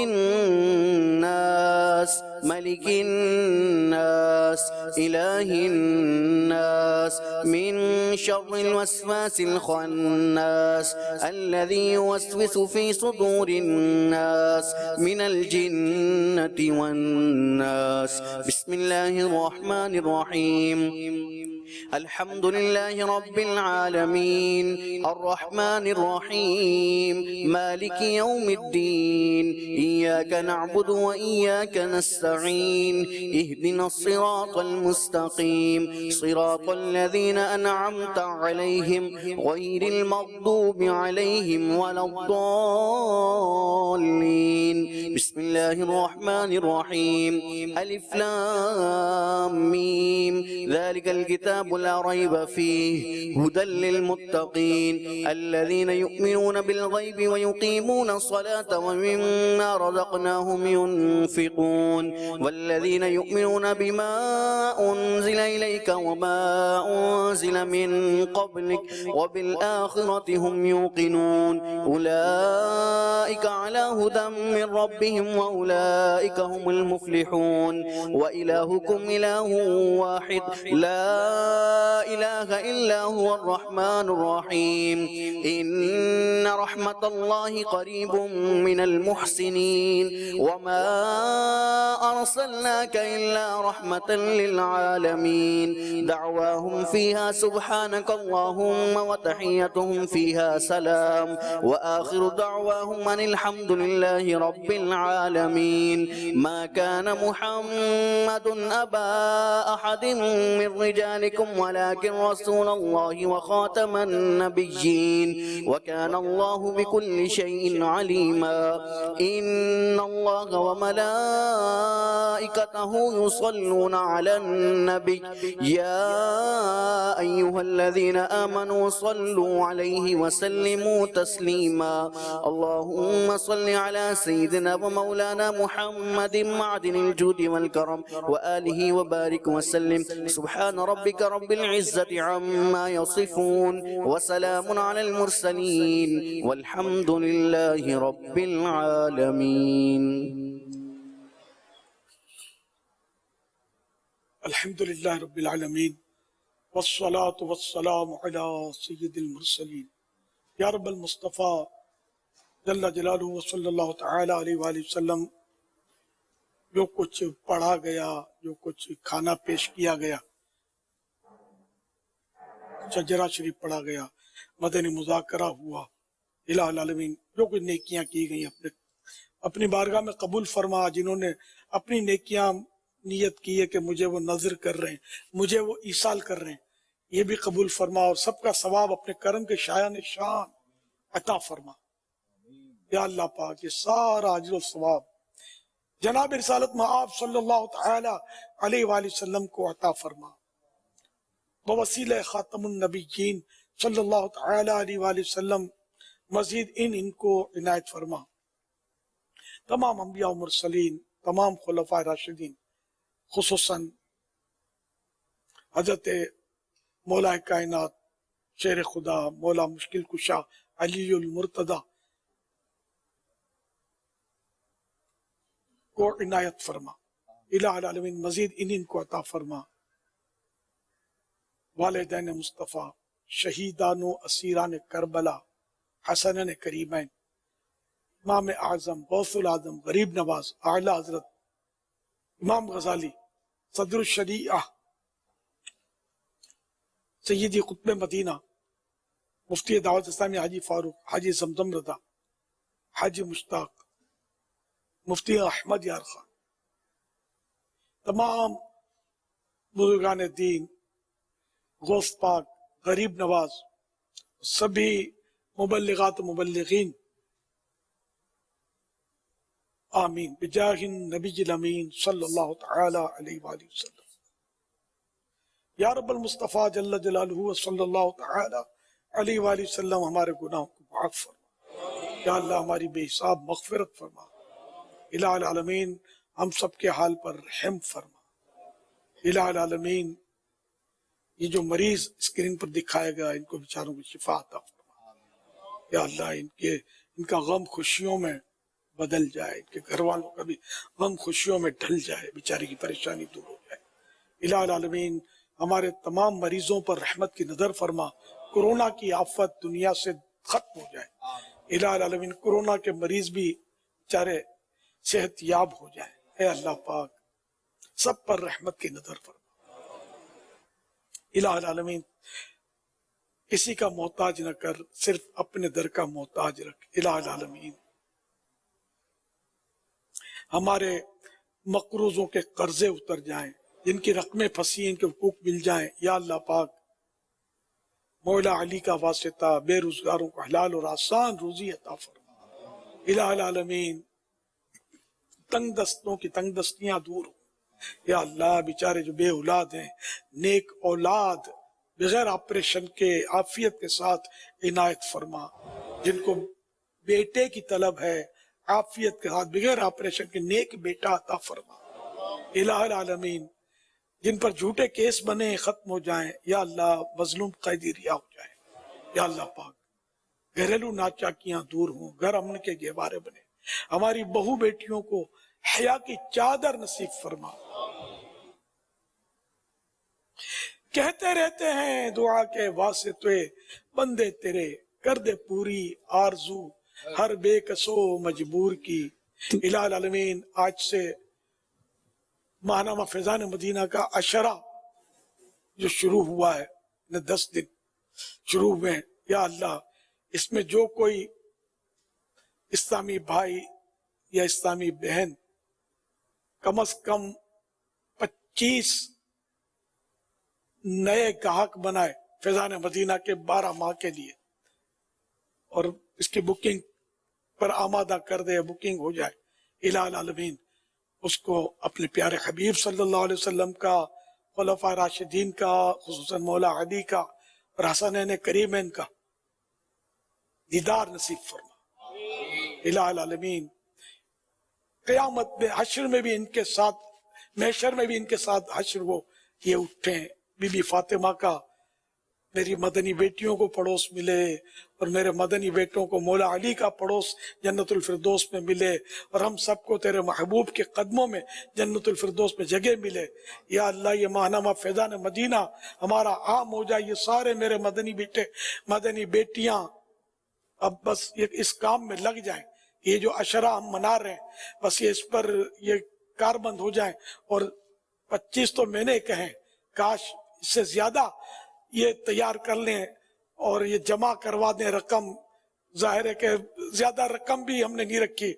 Speaker 9: الناس ملك الناس إله الناس من شر الوسواس الخناس الذي يوسوس في صدور الناس من الجنة والناس بسم الله الرحمن الرحيم الحمد لله رب العالمين الرحمن الرحيم مالك يوم الدين إياك نعبد وإياك نستعين اهدنا الصراط المستقيم صراط الذين أنعمت عليهم غير المغضوب عليهم ولا الضالين بسم الله الرحمن الرحيم ألف لام ميم ذلك الكتاب لا ريب فيه هدى للمتقين الذين يؤمنون بالغيب ويقيمون الصلاة ومما رزقناهم ينفقون والذين يؤمنون بما أنزل إليك وما أنزل من قبلك وبالآخرة هم يوقنون أولئك على هدى من ربهم وأولئك هم المفلحون وإلهكم إله واحد لا إله إلا هو الرحمن الرحيم إن رحمة الله قريب من المحسنين وما أرسلناك إلا رحمة للعالمين دعواهم فيها سبحانك اللهم وتحيتهم فيها سلام وآخر دعواهم أن الحمد لله رب العالمين ما كان محمد أبا أحد من رجالكم ولكن رسول الله وخاتم النبيين وكان الله بكل شيء عليما إن الله وملائكته يصلون على النبي يا أيها الذين آمنوا صلوا عليه وسلموا تسليما اللهم صل على سيدنا ومولانا محمد معدن الجود والكرم وآله وبارك وسلم سبحان ربك رب العزة عما يصفون وسلام على المرسلين والحمد لله رب العالمين
Speaker 3: الحمد لله رب العالمين والصلاة والسلام على سيد المرسلين یا رب المصطفیٰ جل جلالہ وصلی اللہ تعالی علیہ وآلہ وسلم جو کچھ پڑھا گیا جو کچھ کھانا پیش کیا گیا شجرہ شریف پڑھا گیا مدنی مذاکرہ ہوا الہ العالمین جو کچھ نیکیاں کی گئی اپنی بارگاہ میں قبول فرما جنہوں نے اپنی نیکیاں نیت کی ہے کہ مجھے وہ نظر کر رہے ہیں مجھے وہ ایصال کر رہے ہیں یہ بھی قبول فرما اور سب کا ثواب اپنے کرم کے شایان شان عطا فرما یا اللہ پاک یہ سارا اجر و ثواب جناب رسالت میں آپ صلی اللہ تعالی علیہ وآلہ وسلم کو عطا فرما بوسیلہ خاتم النبیین صلی اللہ تعالی علیہ وآلہ وسلم مزید ان کو عنایت فرما تمام انبیاء و مرسلین تمام خلفاء راشدین خصوصاً حضرت مولا کائنات شیر خدا مولا مشکل کشا علی المرتضی کو عنایت فرما الہ العالمین مزید ان کو عطا فرما والدین مصطفیٰ شہیدان و اسیران کربلا حسنین کریمین امام اعظم غوث العظم غریب نواز اعلی حضرت امام غزالی صدر الشریعہ سیدی قطب مدینہ مفتی دعوت اسلامی حاجی فاروق حاجی زمزم رضا حاجی مشتاق مفتی احمد یار خان تمام بزرگان دین غوث پاک غریب نواز سبھی مبلغات و مبلغین آمین بجاہ النبی الامین صلی اللہ تعالی علیہ وآلہ وسلم یا رب المصطفیٰ جل جلالہ صلی اللہ تعالی علیہ وآلہ وسلم ہمارے گناہوں کو معاف فرما یا اللہ ہماری بے حساب مغفرت فرما الہ العالمین ہم سب کے حال پر رحم فرما الہ العالمین یہ جو مریض اسکرین پر دکھائے گا ان کو بیچاروں کو شفا عطا فرما یا اللہ ان کا غم خوشیوں میں بدل جائے ان کے گھر والوں کا بھی غم خوشیوں میں ڈھل جائے بیچاری کی پریشانی دور ہو جائے الہ العالمین ہمارے تمام مریضوں پر رحمت کی نظر فرما کورونا کی آفت دنیا سے ختم ہو جائے الہ العالمین کورونا کے مریض بھی بیچارے صحت یاب ہو جائے اے اللہ پاک سب پر رحمت کی نظر فرما الہ العالمین کسی کا محتاج نہ کر صرف اپنے در کا محتاج رکھ الہ العالمین ہمارے مقروضوں کے قرضے اتر جائیں جن کی رقمیں پھنسی ہیں ان کے حقوق مل جائیں یا اللہ پاک مولا علی کا واسطہ بے روزگاروں کو حلال اور آسان روزی عطا فرما الہ العالمین تنگ دستوں کی تنگ دستیاں دور ہوں یا اللہ بیچارے جو بے اولاد ہیں نیک اولاد بغیر آپریشن کے عافیت کے ساتھ عنایت فرما. جن کو بیٹے کی طلب ہے عافیت کے ساتھ بغیر آپریشن کے نیک بیٹا عطا فرما. الہ العالمین جن پر جھوٹے کیس بنے ختم ہو جائیں یا اللہ، مظلوم قیدی رہا ہو جائیں یا اللہ پاک. گھریلو ناچاکیاں دور ہوں، گھر امن کے گہوارے بنے. ہماری بہو بیٹیوں کو حیا کی چادر نصیب فرما. کہتے رہتے ہیں دعا کے واسطے بندے تیرے، کر دے پوری آرزو ہر بے کسو مجبور کی. الہ العالمین آج سے ماہنامہ فیضان مدینہ کا عشرہ جو شروع ہوا ہے، 10 دن شروع ہوئے ہیں، یا اللہ اس میں جو کوئی اسلامی بھائی یا اسلامی بہن کم از کم 25 نئے گاہک بنائے فیضان مدینہ کے 12 ماہ کے لیے، اور اس کی بکنگ پر آمادہ کر دے، بکنگ ہو جائے. الہ العالمین اس کو اپنے پیارے حبیب صلی اللہ علیہ وسلم کا، خلفاء راشدین کا، خصوصاً مولا علی کا اور حسنین کریمین کا دیدار نصیب فرما. الہ العالمین قیامت میں حشر میں بھی ان کے ساتھ، محشر میں بھی ان کے ساتھ حشر ہو. یہ اٹھیں بی بی فاطمہ کا میری مدنی بیٹیوں کو پڑوس ملے، اور میرے مدنی بیٹوں کو مولا علی کا پڑوس جنت الفردوس میں ملے، اور ہم سب کو تیرے محبوب کے قدموں میں جنت الفردوس میں جگہ ملے. یا اللہ یہ ماہنامہ فیضان مدینہ ہمارا عام ہو جائے. یہ سارے میرے مدنی بیٹے مدنی بیٹیاں اب بس اس کام میں لگ جائیں. یہ جو عشرہ ہم منا رہے ہیں بس یہ اس پر یہ کاربند ہو جائیں، اور 25 تو میں نے کہیں، کاش اس سے زیادہ یہ تیار کر لیں اور یہ جمع کروا دیں رقم. ظاہر ہے کہ زیادہ رقم بھی ہم نے نہیں رکھی،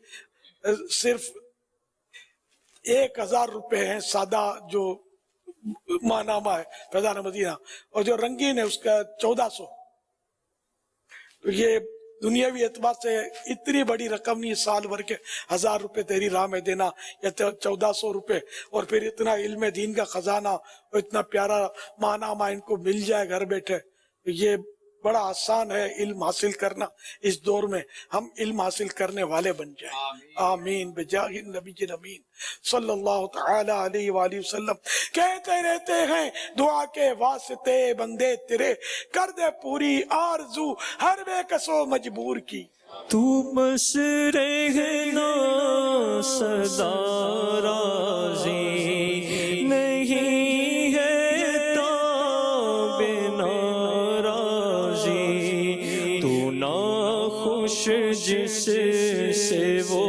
Speaker 3: صرف 1000 روپے ہیں سادہ جو ماہنامہ ہے فیضان مدینہ، اور جو رنگین ہے اس کا 1400. تو یہ دنیاوی اعتبار سے اتنی بڑی رقم نہیں، سال بھر کے 1000 روپے تیری راہ میں دینا یا 1400 روپے، اور پھر اتنا علم دین کا خزانہ اور اتنا پیارا ماہنامہ ان کو مل جائے گھر بیٹھے. یہ بڑا آسان ہے علم حاصل کرنا. اس دور میں ہم علم حاصل کرنے والے بن جائیں. آمین بجاہ النبی الامین صلی اللہ تعالی علیہ وآلہ وسلم. کہتے رہتے ہیں دعا کے واسطے بندے تیرے، کر دے پوری آرزو ہر بے کسو مجبور کی.
Speaker 8: تو بس رہنا سدا راضی نہیں ہے تاب ناراضی، تو ناخوش جس سے وہ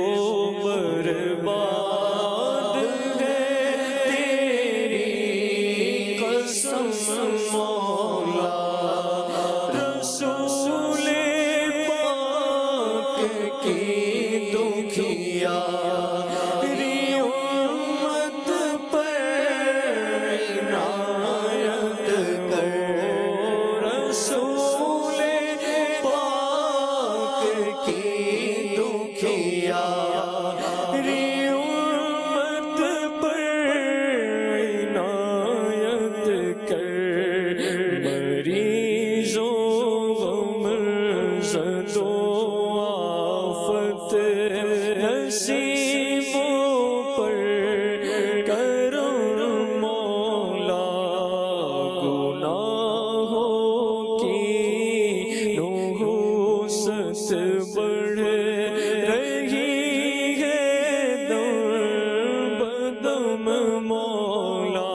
Speaker 8: برباد ہے، تیری قسم مولا رسول کی دکھیا ری امت پر عنایت کر، رسول پاک کی دکھیا ری امت پر عنایت کر، مریضوں غم زدوں نصیبوں پر کرم مولا، گناہوں کی نحوست بڑھ رہی ہے دم بدم مولا،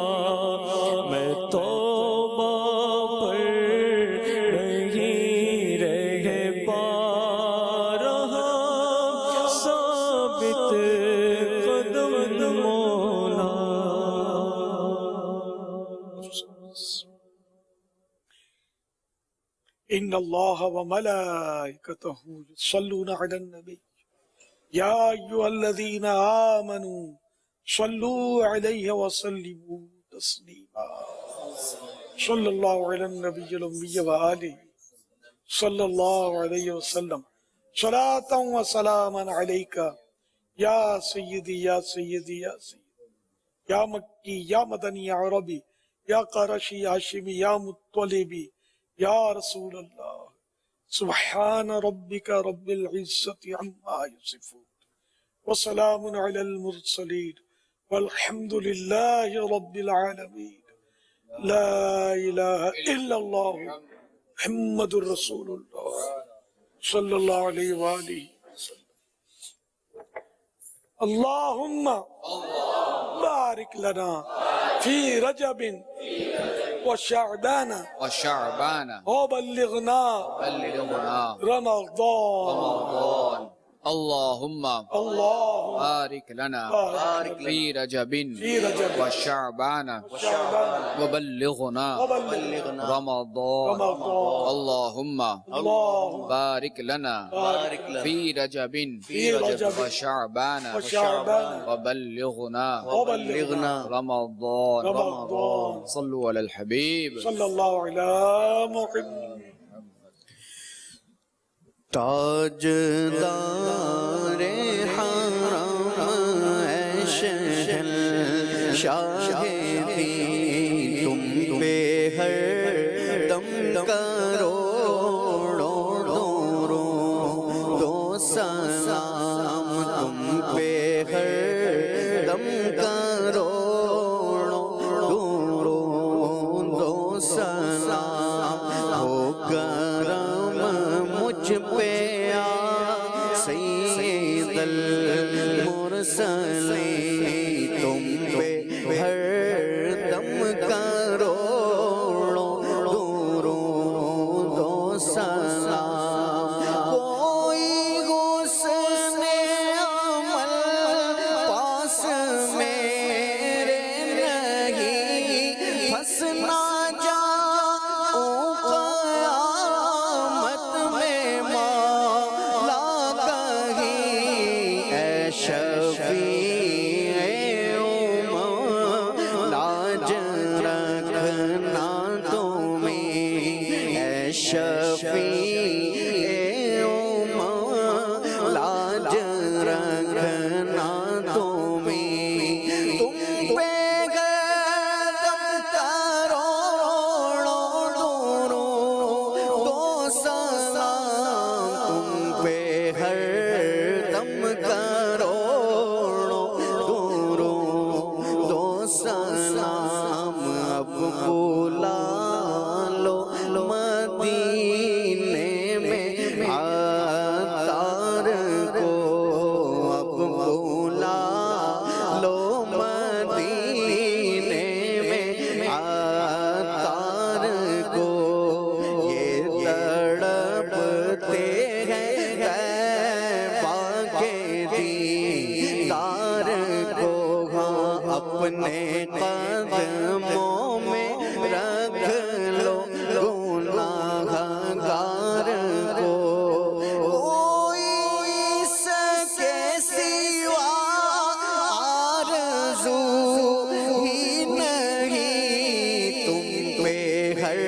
Speaker 8: میں توبہ پر نہیں رہ پا رہا، ثابت قدم مولا.
Speaker 3: ان اللہ وملائکتہ یصلون علی النبی یا ایھا الذین آمنوا صلوا علیہ وسلموا تسلیما. صلی اللہ علی النبی الامی وآلہ صلی اللہ علیہ وسلم. صلاۃ و سلاما علیک یا سیدی یا سیدی یا سیدی. یا مکی یا مدنی یا عربی یا قرشی یا ہاشمی یا مطلبی یا رسول اللہ سبحان ربک رب العزت عما یصفون وسلام علی المرسلین والحمد للہ رب العالمین لا الہ الا اللہ محمد الرسول اللہ صلی اللہ علیہ وآلہ وسلم اللہم بارک لنا فی رجب وشعبان وبلغنا رمضان
Speaker 10: اللهم بارك لنا في رجب وشعبان وبلغنا رمضان اللهم بارك لنا في رجب وشعبان وبلغنا رمضان صلوا على الحبيب
Speaker 3: صلی اللہ علی محمد
Speaker 9: تاجدار حرم اے شہنشاہ دین تم پہ ہر دم کروڑوں دو سلام تم پہ ہر دم کروڑوں دو سلام ہو کرم مجھ پہ سید المرسلین تم پہ ہر دم کروڑوں دو سلام کوئی حسن عمل پاس میرے نہیں پھنسنا اپنے قدموں میں رکھ لو گناہ گار کو کوئی اس کے سوا آرزو ہی نہیں تم پہ ہر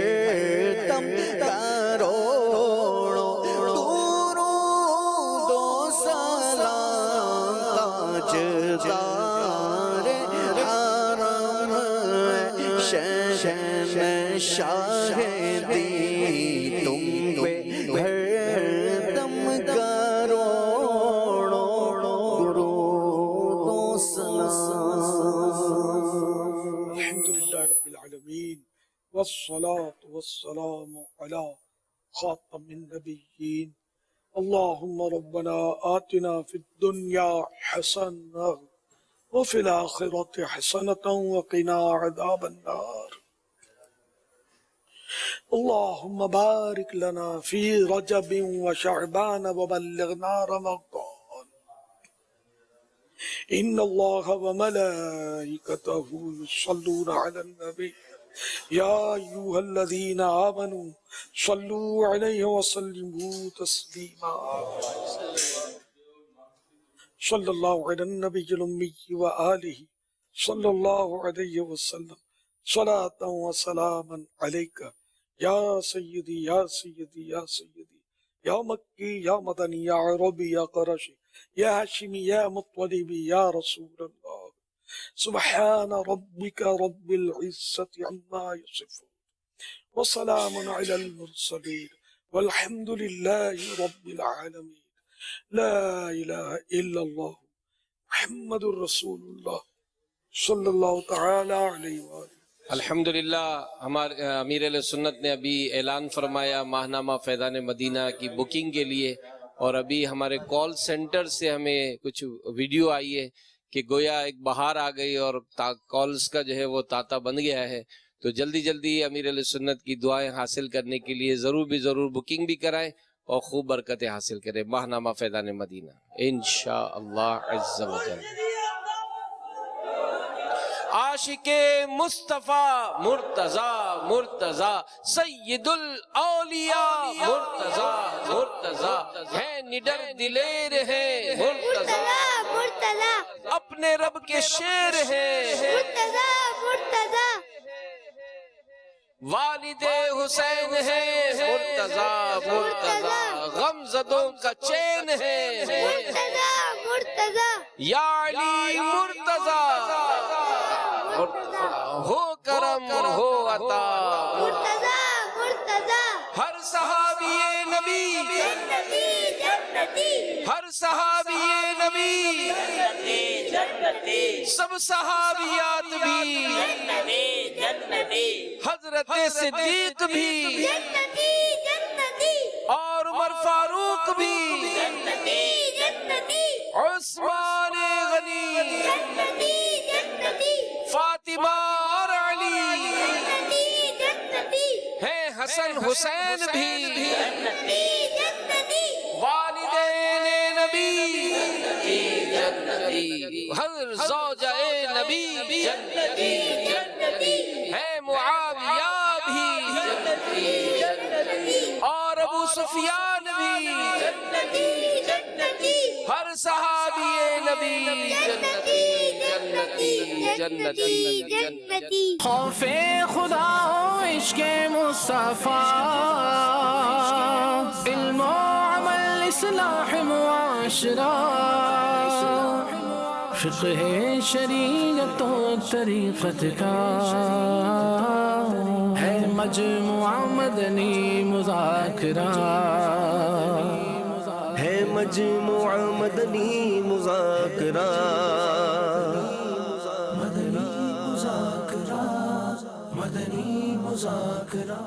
Speaker 9: دم کروڑوں درود و سلام تاجدار شہنشاہ دین تم پہ ہر دم کروڑوں درود و سلام
Speaker 3: الحمدللہ رب العالمین والصلاة والسلام علی خاتم النبیین اللہم ربنا آتنا فی الدنیا حسنہ وفي الآخرة حسنة وقنا عذاب النار اللهم بارك لنا في رجب وشعبان وبلغنا رمضان إن الله وملائكته يصلون على النبي يا أيها الذين آمنوا صلوا عليه وسلموا تسليما صلی اللہ علی النبی الأمی وآلہ صلی اللہ علیہ وسلم صلاة و سلاما علیکہ یا سیدی یا سیدی یا سیدی یا مکی یا مدنی یا عربی یا قرشی یا ہاشمی یا مطلبی یا رسول اللہ سبحان ربك رب العزة عما يصفون وسلام على المرسلين والحمد لله رب العالمين لا إله إلا الله محمد رسول الله صلی اللہ تعالی علیہ وآلہ۔
Speaker 4: الحمدللہ ہمارے امیر علیہ سنت نے ابھی اعلان فرمایا ماہنامہ فیضان مدینہ کی بکنگ کے لیے، اور ابھی ہمارے کال سینٹر سے ہمیں کچھ ویڈیو آئی ہے کہ گویا ایک بہار آ گئی اور کالز کا جو ہے وہ تاتا بن گیا ہے، تو جلدی جلدی امیر علیہ سنت کی دعائیں حاصل کرنے کے لیے ضرور بکنگ بھی کرائیں اور خوب برکتیں حاصل کریں۔ ماہنامہ فیضان مدینہ انشاءاللہ عز و جل۔ عاشق مصطفیٰ مرتضی سید الاولیاء مرتضی ہے نڈر دلیر ہے مرتضی اپنے رب کے شیر ہے
Speaker 5: مرتضی
Speaker 4: والد حسین ہے مرتضی غمزدوں کا چین ہے
Speaker 5: مرتضی
Speaker 4: یا علی مرتضی ہو کرم ہو عطا
Speaker 5: مرتضی
Speaker 4: ہر صحابی نبی ہر صحابی نبی سب صحابیات بھی حضرت صدیق بھی اور عمر فاروق بھی عثمان غنی فاطمہ اور علی ہیں حسن حسین بھی والدین نبی ہر زوجہ نبی ہے معاویہ بھی اور ابو سفیان بھی ہر صحابی نبی جنتی
Speaker 1: خوف خدا و عشق مصطفیٰ علم و عمل اصلاح معاشرہ فقہ شریعت و طریقت کا ہے مجموعہ مدنی مذاکرہ
Speaker 9: ہے مجموعہ مدنی مذاکرہ
Speaker 1: مدنی مذاکرہ